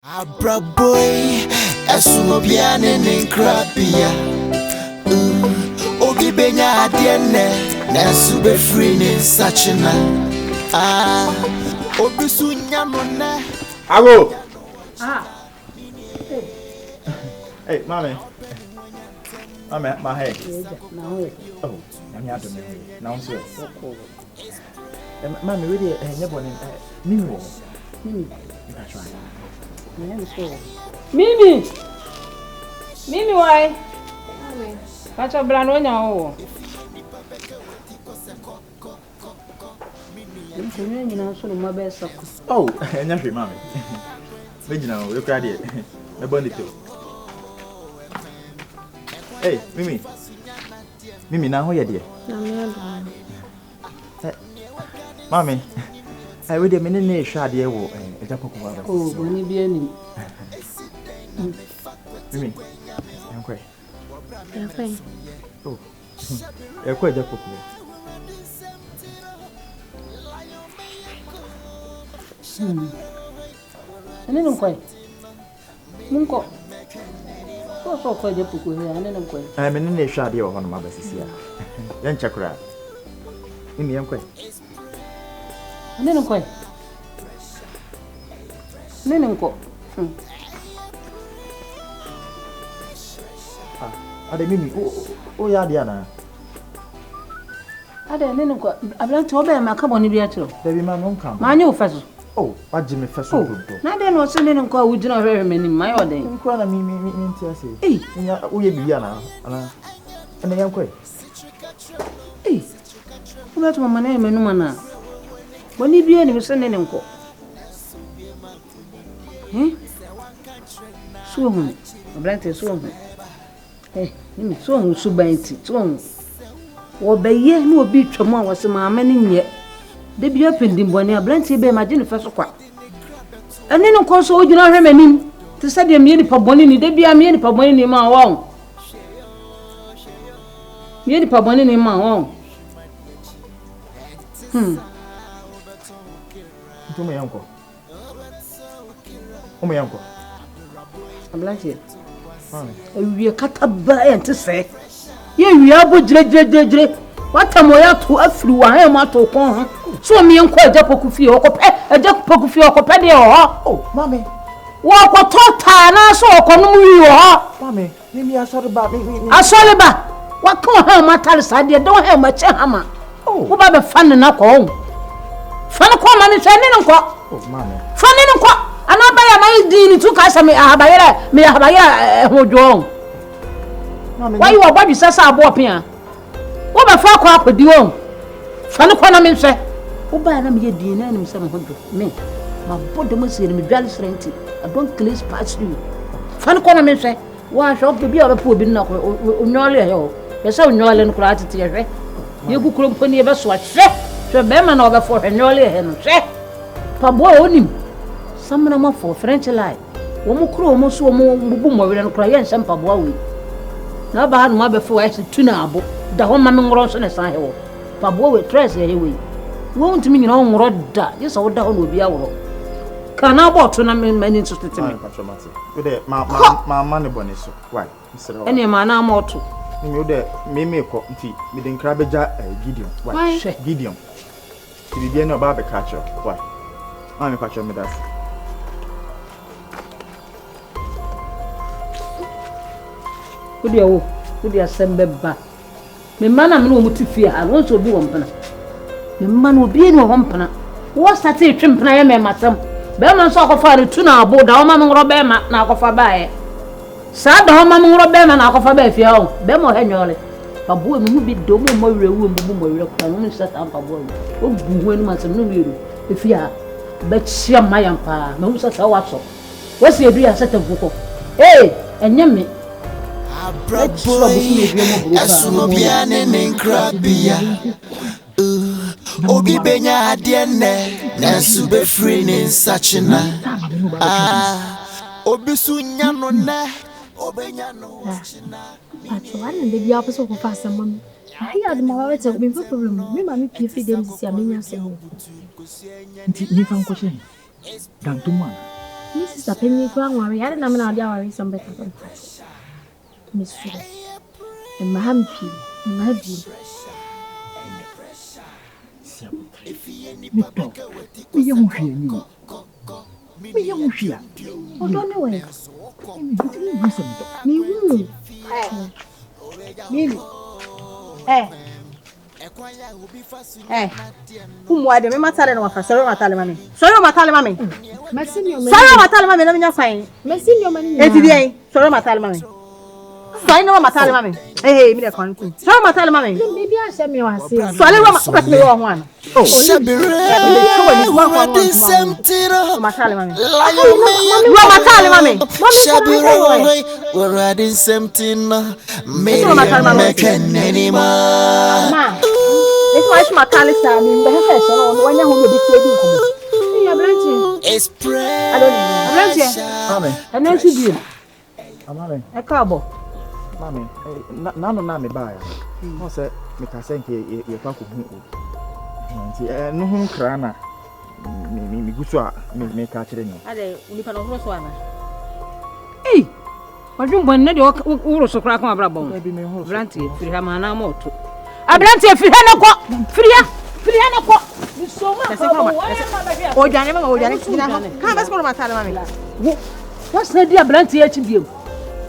Abra boy, Asumobiane Ninkrapia. Obi Benya Adiene, Nasube free in Sachina. Obi Sunyamone. Hello. Hey, mommy. I'm at my head. Oh, I'm not doing it. Now I'm serious. Mommy, really, never knew. That's right. Mimi, why? Catch a brand on your Oh, nothing, mommy. But you know, look at it. A bonito. Hey, Mimi, now who are you, dear? Mommy, I would a minute shot here. Oh, only be any. Mimi, I'm quite. Oh, you're quite a cook. And then quite. Munko. So quite a book here, and then quite. I'm in a shot here on my basis here. Then chakra. Mimi, I'm quite. And then quite. Nenenko. Ade Mimi, oh ya Diana. Ade nenenko. Ablan to be ma come on bi atro. Baby man won't come. Ma nyu feso. Oh, what Jimmy feso do. Na de no se nenenko a wujina hwehwe manim my oden. Nko na Mimi nti ase. Nya wo ye bibia na. Ana yam kwai. Wo beto mama na emenum na. Boni bia ni se nenenko. Suhun, ablante suhun. Ni suhun subanti, suhun. Wo beye ni obi twam a wose maama ni nye. De bia pendim boni ablante be imagine feso kwa. Ani no ko so ogina hwe manim. Ti se de me ni pa boni ni de bia me ni pa boni ni ma won. Me ni pa boni ni ma won. Ntumo yanko. Omo yanko. Ablante. Ewie kataba ente se. Ye wi abo jire. Watamo ya to afiri wa ha ma to kon ho. So me yanko aja poku fie okope, aja poku fie okope de ho. Oh, mami. Wo ko tota na so okonum wi ho. Mami, Mimi asori ba mi. Asori ba. Wa kon ha ma tare sa de don ha ma che hama. Oh. Wo ba be fan na ko ho. Fan ko ma ni se ni nko. Oh, mami. Fan ni nko. Anabaya my dini tu ka se me ahabaya hojo. Why you about sasa abo pia? Wo ba fa kwa akodi won. Fa ne kwa na me hwe. Wo ba na me ye dini na me se me hojo. Me ma bodo mo se me dwale srenti. I don't cleanse past you. Fa ne kwa na me hwe. Wa hwe obi bia obepo obi na ko onyole he o. Be se onyole no kura tete hwe. Ye gukuro mponi e be so hwe. Hwe be ma na obefo hwe nyole he no hwe. Pa bo onim. Samana ma for French lie. Wo mo kro mo so mo bubu mo wele no kra ye nsem paboa we. Na ba no ma be fo wa tu na abo. Da ho ma me ngoro so ne san he wo. Paboa we stress ye we. Wo ntimi nyina wo ngoro da. Ye so wo da ho no obi aworo. Kana bo to na me mani so tete me. We de ma ne bone so. Why? Mr. Ene ma na ma oto. Mimi wo de me ko nti me de nkra beja Gideon. Why? Gideon. Ti bia na ba be catch up. Why? Ma me catch up me that. Kudi asembe ba. Me mana me no mutifia, anu so bi wo mpana. Me mana obi ni wo mpana. Wo sate twempana ye me matam. Be man so akofa re tu na abo da wo ma ngro be ma na akofa ba ye. Sa da wo ma ngro be ma na akofa ba fia o. Be mo ha nyole. Pabo me hu bi do mo rewu mbubu mo were kwa no se ta pabo. O bu hu enu matam no wiru. Efia be chia mayam pa. Me hu se ta wa so. Wo se edu ya se tempuko. Enye me Abra boy, Asumobiane Ninkrapia. Obi Benya Adiene, Nasube free in Sachina. Obi Sunyano ne, Obenya no China. But one and the opposite of us, someone. I had my problem. Me, mammy, if you didn't see a million. Nti nifa nkwoche dan to man This is a penny crown worry. I don't know how worry some better than Miss and my happy, my dear. Me young here. Me young here. Oh, don't know where. Eh. Who why the matale no fa sorry matale mami. Sorry matale mami. Merci your man. Sorry matale mami na nya fine. Merci your man. Eti bien. Sorry matale mami. Sorry no matale mami. Eh me dey kon. Sorry matale mami. Maybe I say me was say. Sorry wa me wo ho an. Oh, Shabira. Matale mami. Wa matale mami. Shabira. We're riding something. Maybe I'm anymore. This was my calendar. Me be he so no wanya ho be tedi nkomo. Ya branch. It's prayer. I don't know. Branch. Amen. And then she be. Amen. E kaabo. Mami, na me ba ya. No say me ka say nke ye fa ko hu. Nti no hu kra na me gusu a me ka kire ni. Ade unipa no so ana. Eh. Wadun bon na de wo so kra kan abra bon. Branch firi ha ma na ma oto. Abrante firi ha na ko. Firi ha na ko. So ma. O jane ma o jane kina. Kan ba skoro matale ma me. Wo. What's the dia abrante e chi biem?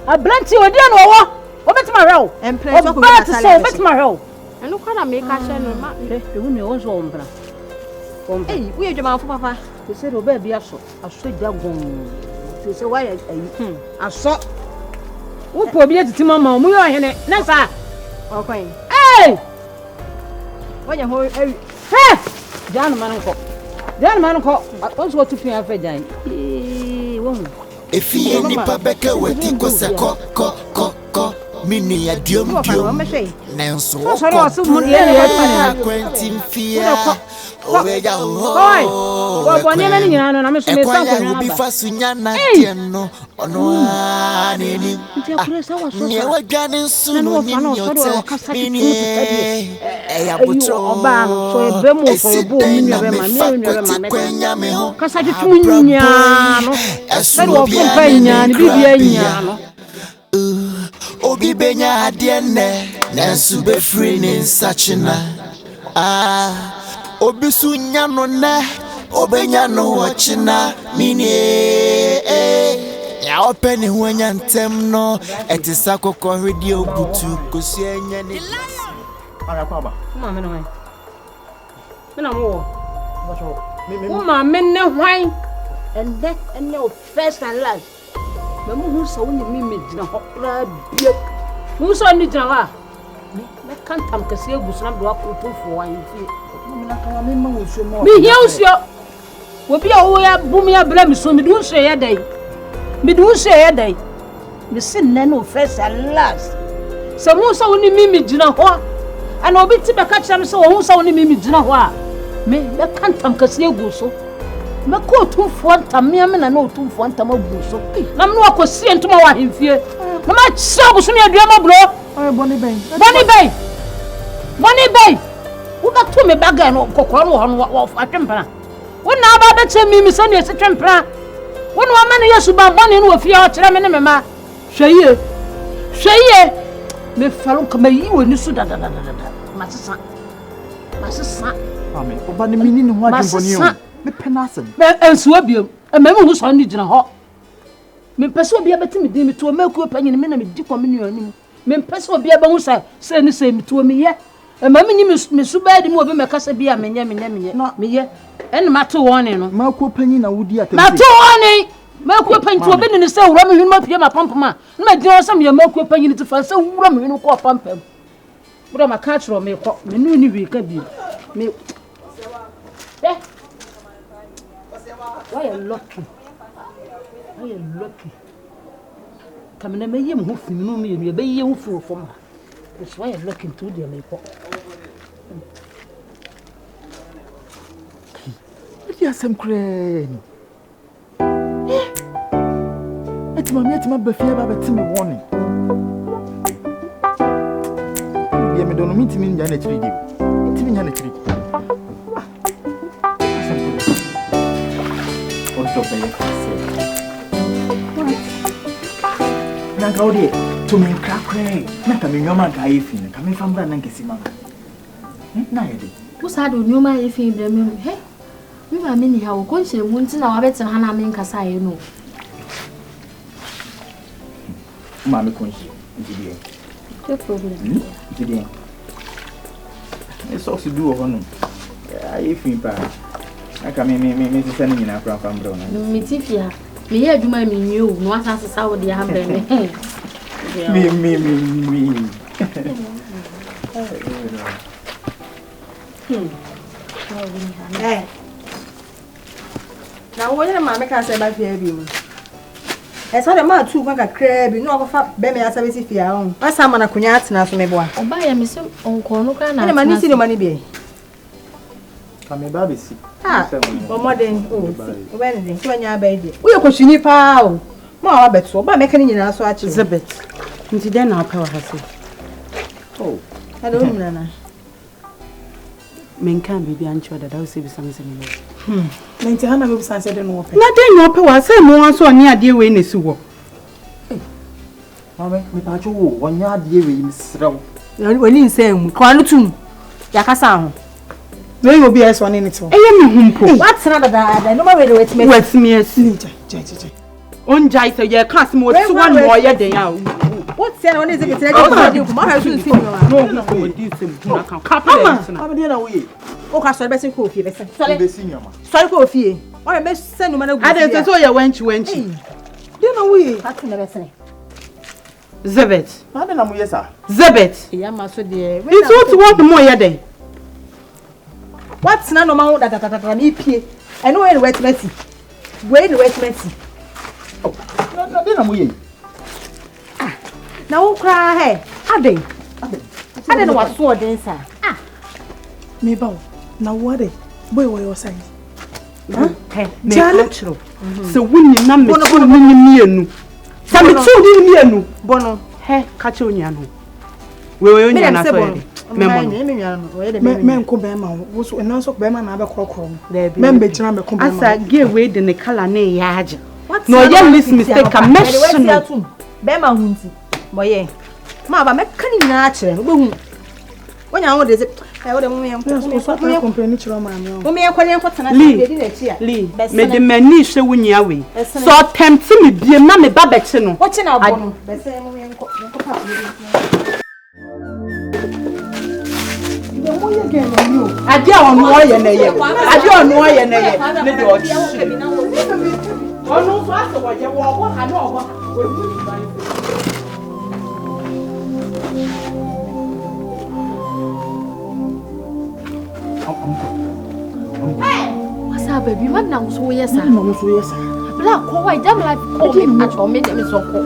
Abrante o dia no wo. O betima rew. Empress ko matale. O betima rew. Eno kwa na me ka che no ma. E wu ne o zo ombra. Eh, wo ye dwuma fo papa. Te se ro ba bia so. Aso dia gon. Te se wa ya ayi. Aso. Wo po bi etiti mama mu yo hene. Na sa. O kwan. Eh! Wanya ho ewi. Hey! Jan man ko. Once what to pay afa jan. Wo. If you any pabeka weti ko se ko mini ya diom. Nenso. Sorry wasu mu ye ya Quentin Fia. Obeja ho. Oi. Wo boni na nyina no na me so me san ko na bi fasunya na tieno ono aneni. Nye wa gane sunu ni yote. Eya butro oba no so ebe mu so bo mi nwa be ma me kasa tutu nya no se wo pompa nya ni bibia nya no obi benya ade ne na su be free ni sachina obi sunya no na obenya no wachina mini ya open wanya ntem no etisa kokko hwedi obutu kosi enya ni Ara kwa ba. Ma me no hwan. Me na mo. Ma me ne hwan. And that and your first and last. Me mu hu so ni me gina ho ra bia. Mu so ni gina wa. Me kan tam kase egusu na do akotofo wan fi. Me na kan me ma wo so mo. Me hia usio. Wo bia wo ya bu me ya bra me so me du so ye dai. Me du so ye dai. Me sin na no first and last. So mu so ni me gina ho. And obi ti be ka kire so wo so ni me gina ho a me be kantam kase egu so me ko tumfo ntam me na na otumfo ntam agu so na me no akosi entoma wa hemfie na ma kire ogu so ne aduama bro boni bay wo ba to me baga no kokoro no ho no wo atwempra wo na ba be che mi so ne ese twempra wo no ma ne yesu ba boni no ofie o kire me ne me ma hweye me falon kama yi woni su da masesa Amen. Oba ne mini ne ho adwemboni o. Me penasem. Me ensuo biem. E me hu so ni gina ho. Me pese obi abeti me din me to me ku panyin me na me di komini anim. Me pese obi aba hu sa se ni se me to me ye. E ma me nyi me su ba di mo obi me kasa bia me nye me ye. En ma to woni no. Ma ku panyin na wudi atem. Ma to woni. Ma ku panyin to obi ni se wura me hunu ma pie ma pampama. Na di o sam ye ma ku panyin ti fa se wura me hunu ko pampam. Bro ma catch ro me ko me nu ni wi ka bi me eh why you lucky come na me yem ho fi nu me be ye ho fi fo ma it's why you lucky to the me ko Eti asem kre ni eti ma ba fie ba beti me woni ye me dono mitimi nya na chiri di mitimi nya na chiri o to be Nanka to me crack Naka me no man guy fin, coming from Nankasima. Nayadi. Who's had no my if he blame hey? We were many how conscious won't know about Hannah Nkansah, you know. Mammy conscious. No problem. It's also do one. I think I can make sending in a from Brown. Mitifia, me here do my new, no one has a sour the hammer. Me. Now, what am I making a say about you? As I am too, like a crab, you know, of a baby as I see your own. I saw a cognac now to me. Or buy a miss on corner, and I see the money be. Come, baby. Or more than when you're baby. We are pushing it pow. More bet so, but making in our swatch is a bit. Until then, our power has it. Oh, I don't know. Men can't be unsure that I'll say something. Hannah will say no. Nothing no power, say more so near dear way Nisuo. Mamma, me patch 1 yard dear Miss Row. When you say, Quantum, Yakasan. They will be as one in it. What's another that? No matter what makes me a snitch. On Jaisa, you can't more one more yet than you. What's the one is it? Oh, I saw the best coffee. Sorry, coffee. Or a best send no I didn't tell you when she went. You know, we have never say. Zebet. I don't know, yes, sir. Zebet. Yeah, my so dear. It's what more yet. What's none of my that I know where the wet messy. Where the wet messy. Oh, no, now cry. I don't know what sword is, sir. Ah, me bow. Now what boy were your size? Natural. So when you number one, some two Bono, hey, catch on Yano. We were in Yano. Men come Bema was an answer Bema never crockroom. Member Jammer come as I give way the Nicala ne yaj. No, young Miss Mistake a mesh. Bema Hunty. Boy, Mama, make cunning natural. When I ordered it, I would have company to Roman. Women are calling for Lee, made the many show when you away. So tempting me, dear Mammy Babette. Watching our bone. I don't know why you're there. I don't know why you're there. Oh, no, faster, what you want. I know. What's up, baby? What now? So, yes, sir. Black, oh, I don't like. Oh, me, I told me, I'm so cool.